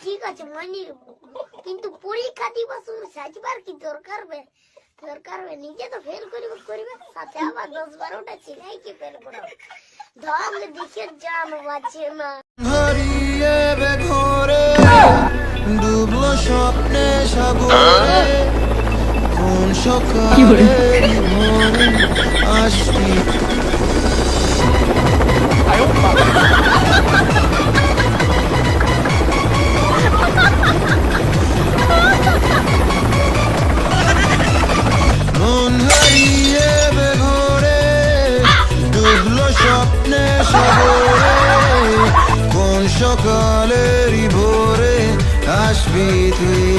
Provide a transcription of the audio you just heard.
ঠিক আছে মানি, কিন্তু পরীক্ষা দিবস সাজবার কি দরকার বে? নিজে তো ফেল করিবে সাথে আবার 10-12টা ছিলাই কি ফেল করো। ধল দিকে জাম বাজে না। হারিয়ে বে ঘরে ডুবলো স্বপ্নে সাগরে, কোন সকালে ভোরে আসবি। মন হারিয়ে বে ঘরে ডুবলো স্বপ্নে সাগরে, কোন সকালেরই ভোরে আসবি তুই।